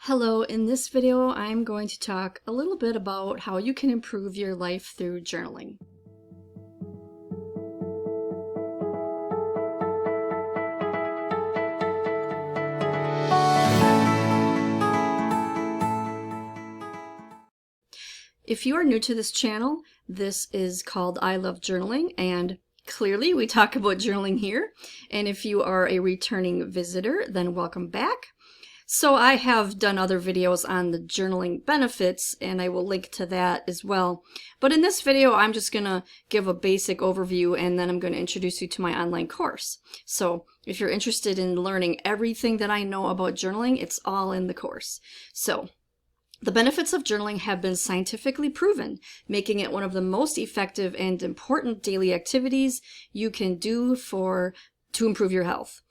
Hello, in this video I'm going to talk a little bit about how you can improve your life through journaling. If you are new to this channel, this is called I Love Journaling, and clearly we talk about journaling here. And if you are a returning visitor, then welcome back. So I have done other videos on the journaling benefits, and I will link to that as well. But in this video, I'm just going to give a basic overview, and then I'm going to introduce you to my online course. So if you're interested in learning everything that I know about journaling, it's all in the course. So the benefits of journaling have been scientifically proven, making it one of the most effective and important daily activities you can do to improve your health.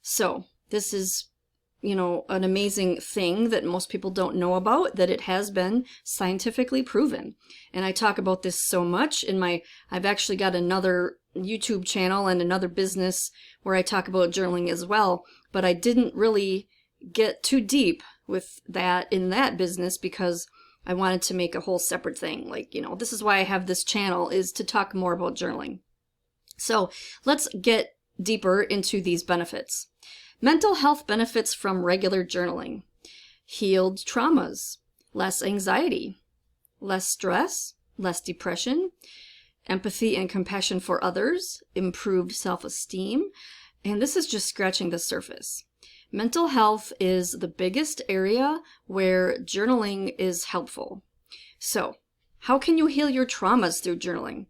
So this is an amazing thing that most people don't know about, that it has been scientifically proven. And I talk about this so much I've actually got another YouTube channel and another business where I talk about journaling as well, but I didn't really get too deep with that in that business because I wanted to make a whole separate thing. This is why I have this channel, is to talk more about journaling. So let's get deeper into these benefits. Mental health benefits from regular journaling: healed traumas, less anxiety, less stress, less depression, empathy and compassion for others, improved self-esteem, and this is just scratching the surface. Mental health is the biggest area where journaling is helpful. So, how can you heal your traumas through journaling?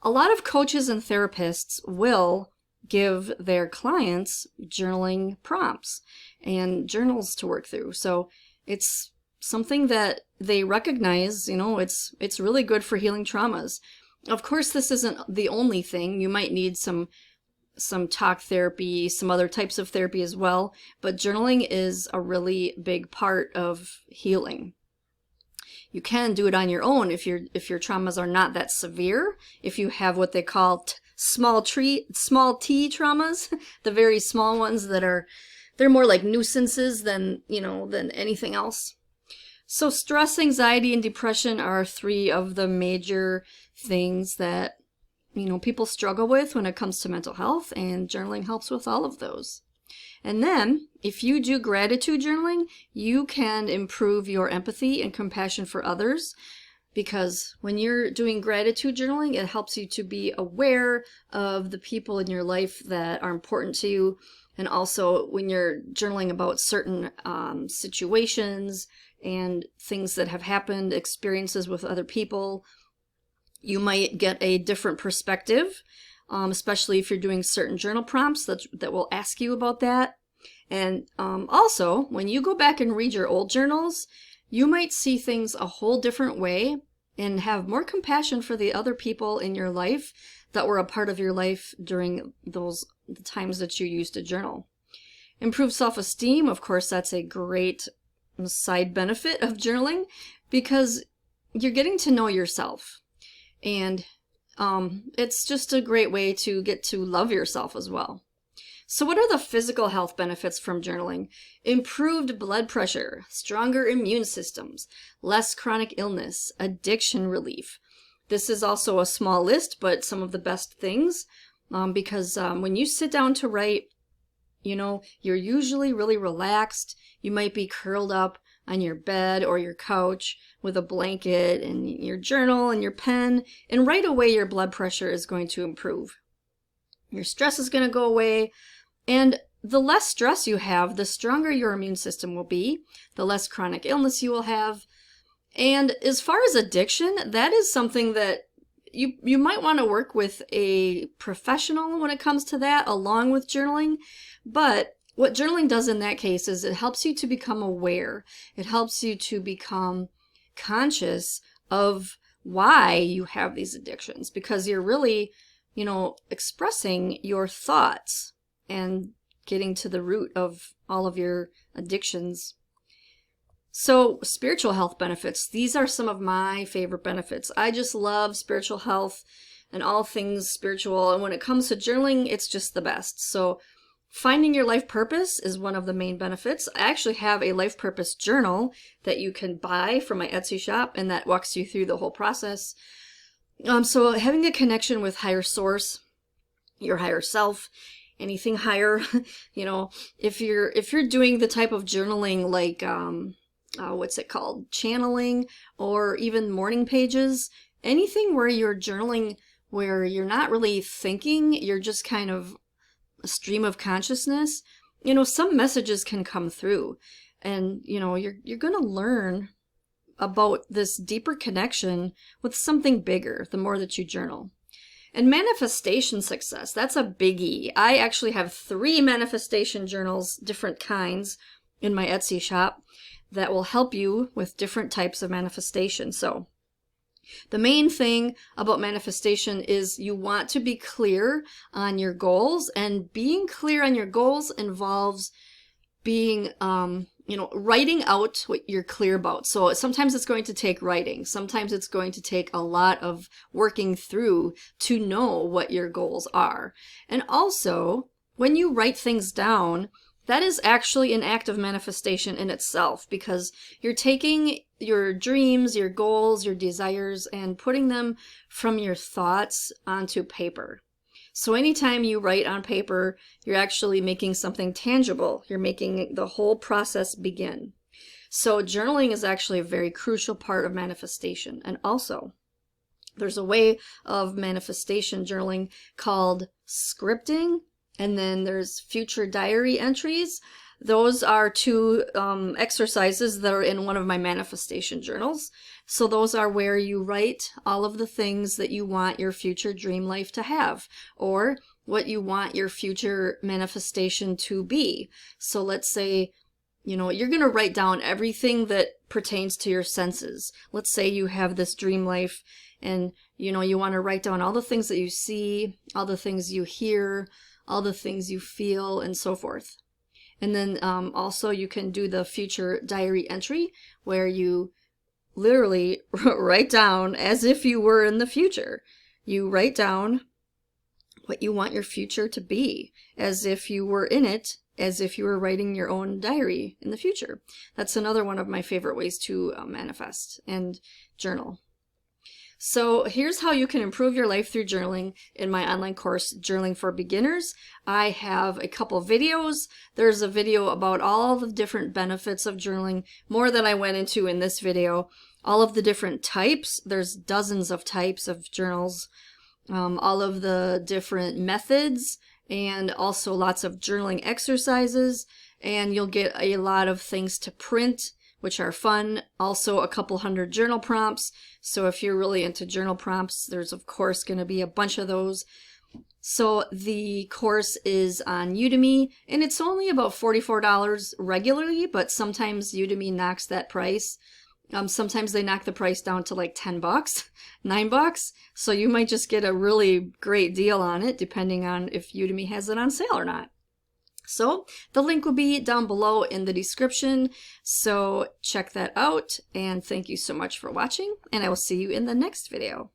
A lot of coaches and therapists will give their clients journaling prompts and journals to work through. So it's something that they recognize, it's really good for healing traumas. Of course, this isn't the only thing. You might need some talk therapy, some other types of therapy as well, but journaling is a really big part of healing. You can do it on your own if your traumas are not that severe. If you have what they call small t traumas, the very small ones they're more like nuisances than anything else. So stress, anxiety, and depression are three of the major things that people struggle with when it comes to mental health, and journaling helps with all of those. And then, if you do gratitude journaling, you can improve your empathy and compassion for others, because when you're doing gratitude journaling, it helps you to be aware of the people in your life that are important to you. And also, when you're journaling about certain situations and things that have happened, experiences with other people, you might get a different perspective, especially if you're doing certain journal prompts that will ask you about that. And also, when you go back and read your old journals, you might see things a whole different way and have more compassion for the other people in your life that were a part of your life during the times that you used to journal. Improved self-esteem, of course, that's a great side benefit of journaling, because you're getting to know yourself. And it's just a great way to get to love yourself as well. So what are the physical health benefits from journaling? Improved blood pressure, stronger immune systems, less chronic illness, addiction relief. This is also a small list, but some of the best things, because when you sit down to write, you're usually really relaxed. You might be curled up on your bed or your couch with a blanket and your journal and your pen, and right away your blood pressure is going to improve. Your stress is going to go away, and the less stress you have, the stronger your immune system will be, the less chronic illness you will have. And as far as addiction, that is something that you might want to work with a professional when it comes to that, along with journaling. But what journaling does in that case is it helps you to become aware. It helps you to become conscious of why you have these addictions, because you're really, expressing your thoughts and getting to the root of all of your addictions. So spiritual health benefits, these are some of my favorite benefits. I just love spiritual health and all things spiritual. And when it comes to journaling, it's just the best. So Finding your life purpose is one of the main benefits. I actually have a life purpose journal that you can buy from my Etsy shop, and that walks you through the whole process. So having a connection with higher source, your higher self, anything higher, you know, if you're doing the type of journaling like what's it called, channeling, or even morning pages, anything where you're journaling where you're not really thinking, you're just kind of a stream of consciousness, you know, some messages can come through, and you know, you're going to learn about this deeper connection with something bigger the more that you journal. And manifestation success, that's a biggie. I actually have 3 manifestation journals, different kinds, in my Etsy shop that will help you with different types of manifestation. So the main thing about manifestation is you want to be clear on your goals, and being clear on your goals involves being, you know, writing out what you're clear about. So sometimes it's going to take writing. Sometimes it's going to take a lot of working through to know what your goals are. And also, when you write things down, that is actually an act of manifestation in itself, because you're taking your dreams, your goals, your desires, and putting them from your thoughts onto paper. So anytime you write on paper, you're actually making something tangible. You're making the whole process begin. So journaling is actually a very crucial part of manifestation. And also, there's a way of manifestation journaling called scripting. And then there's future diary entries. Those are 2 exercises that are in one of my manifestation journals. So those are where you write all of the things that you want your future dream life to have, or what you want your future manifestation to be. So let's say, you know, you're going to write down everything that pertains to your senses. Let's say you have this dream life, and you know, you want to write down all the things that you see, all the things you hear, all the things you feel, and so forth. And then also you can do the future diary entry, where you literally write down as if you were in the future. You write down what you want your future to be, as if you were in it, as if you were writing your own diary in the future. That's another one of my favorite ways to manifest and journal. So here's how you can improve your life through journaling in my online course, Journaling for Beginners. I have a couple of videos. There's a video about all the different benefits of journaling, more than I went into in this video. All of the different types, there's dozens of types of journals, all of the different methods, and also lots of journaling exercises. And you'll get a lot of things to print, which are fun. Also a couple hundred journal prompts. So if you're really into journal prompts, there's of course going to be a bunch of those. So the course is on Udemy, and it's only about $44 regularly, but sometimes Udemy knocks that price. Sometimes they knock the price down to like 10 bucks, $9. So you might just get a really great deal on it, depending on if Udemy has it on sale or not. So the link will be down below in the description. So check that out, and thank you so much for watching, and I will see you in the next video.